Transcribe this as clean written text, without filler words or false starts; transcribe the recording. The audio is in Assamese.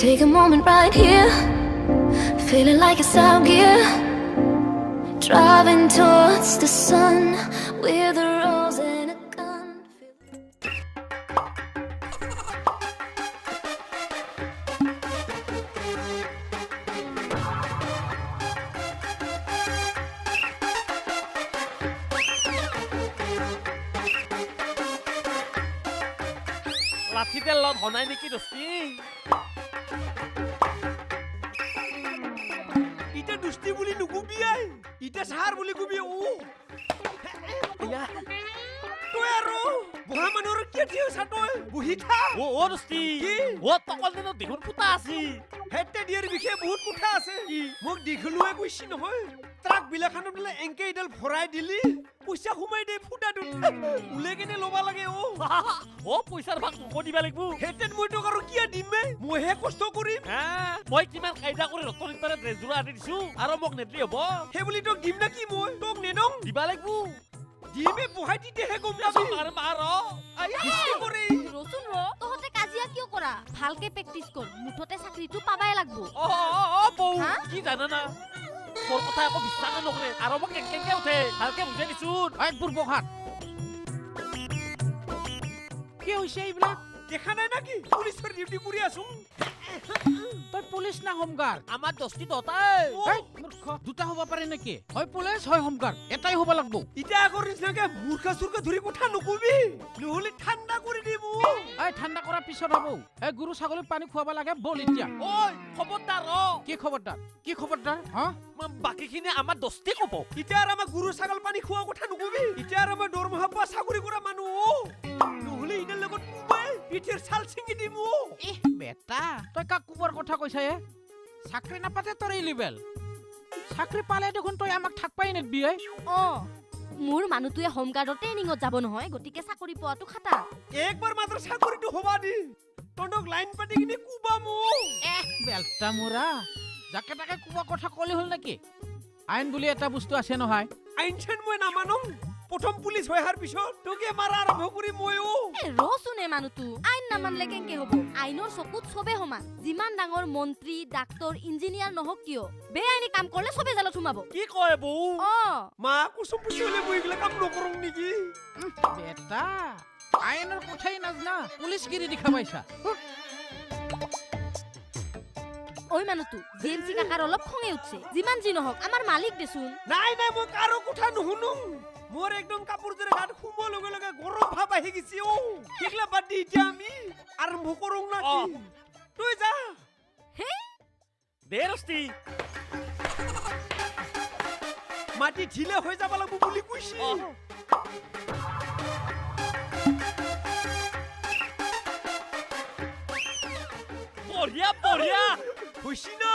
Take a moment right here, feeling like it's out gear, driving towards the sun with a rose and a gun. লাঠিতে লত হনাই নেকি দস্তি ইটা দুষ্টি বুলি নুকুবি আই ইটা সার বুলি কুবি ও ইয়া তই আৰু বুঢ়া মানুহৰ কি থিয় সাতই বুহি থা ও দস্তি ও তকল দিনত দেখোন ফুটা আছি হেতে দিয়াৰ বিষয়ে বহুত কথা আছে মোক দিখলুৱে কৈছি নহয় ট্ৰাক বিলাখানত বোলে এংকে ইডাল ভৰাই দিলি পইচা সোমাই দে ফুটাটো উলে কেনে লবা লাগে ও পইচাৰ ভাগ মোক দিবা লাগিব হেতেন মই তোক আৰু কিয়া দিমে মইহে কষ্ট কৰিম মই কিমান কাইদা কৰি ৰতন ইটাৰে ড্ৰেছযোৰা আনি দিছো আৰু মোক নেদলি হ'ব সেই বুলি তোক দিম না কি মই তোক নেদম দিবা লাগিব দিমে বহাই দিতেহে গম পাবি আৰু মাৰ দিষ্টি কৰি ৰচোন তহঁতে কাজিয়া কিয় কৰা ভালকে প্ৰেক্টিস কৰ মুঠতে চাকৰিটো পাবাই লাগবো বৌ কি জানা না মোৰ কথা একো বিশ্বাস নকৰে আৰু মোক কেনেকে উঠে ভালকে বুজাই দিছোন একবোৰ বহাত কি হৈছে এইবিলাক দেখা নাই নাকি পুলিচৰ ডিউটি কৰি আছো তই পুলিচ না হোমগাৰ্ড আমাৰ দস্তি দতাই মূৰ্খ দুটা হ'ব পাৰে নেকি হয় পুলিচ হয় হোমগাৰ্ড এটাই হ'ব লাগব ইটা আগৰ নিচিনাকে মূৰ্খা চুৰকা ধৰি কথা নকবি নহলে ঠাণ্ডা কৰি দিব এই ঠাণ্ডা কৰাৰ পিছত হ'ব এই গৰু ছাগলীক পানী খুৱাব লাগে বল এতিয়া ঐ খবৰদাৰ কি খবৰদাৰ কি খবৰদাৰ হা বাকীখিনি আমাৰ দস্তি ক'ব ইটা আৰু আমাৰ গৰু ছাগল পানী খোৱা কথা নকবি ইটা আৰু আমাৰ দৰমহা পোৱা চাকৰি কৰা মানুহ নহলে ইটাৰ লগত কুবাই পিঠিৰ ছাল ছিঙি দিব বেটা তই কাক কুবৰ কথা কৈছা চাকৰি নাপাতে তোৰ এই লেভেল চাকৰি পালে দেখোন তই আমাক থাকবাই নেদবি মোৰ মানুহটোৱে হোমগাৰ্ডৰ ট্ৰেইনিঙত যাব নহয় গতিকে চাকৰি পোৱাটো খাটা একবাৰ মাত্ৰ চাকৰিটো হবা দি তন্দক লাইন পাতি কিনে কুবা মো বেলটা মোৰা যাকে তাকে কুবা কথা কলি হল নেকি আইন বুলি এটা বস্তু আছে নহয় আইন চেন মই নামানম প্ৰথম পুলিচ হৈ হাৰ পিছত তোকে মাৰা আৰম্ভ কৰি মইও ৰচোনে মানুহটো আইন নামানলে কেনকে হ'ব আইনৰ চকুত সবে সমান যিমান ডাঙৰ মন্ত্ৰী ডাক্তৰ ইঞ্জিনিয়াৰ নহওক কিয় বেআইনী কাম কৰিলে সবে জালত সোমাব কি কয় বৌ মা কুসুম পুছলে মই গলে কাম নকৰম নেকি বেটা আইনৰ কথাই নাজনা পুলিচগিৰি দেখাবাইছা ওই মানুহটো জেএমসি কাকাৰ অলপ খঙে উঠছে যিমান যি নহওক আমাৰ মালিক দেচোন নাই নাই মই কাৰো কথা নুশুনো মোর একদম কাপড় ধরে গাত খুবো লগে লগে গরম ভাব আহি গেছি ঠিকলা বাদ দি এতিয়া আমি আরম্ভ করুম না কি তুই যা হে দে দস্তি মাটি ঢিলে হৈ যাব লাগব বুলি কইছি বঢ়িয়া বঢ়িয়া খুশি না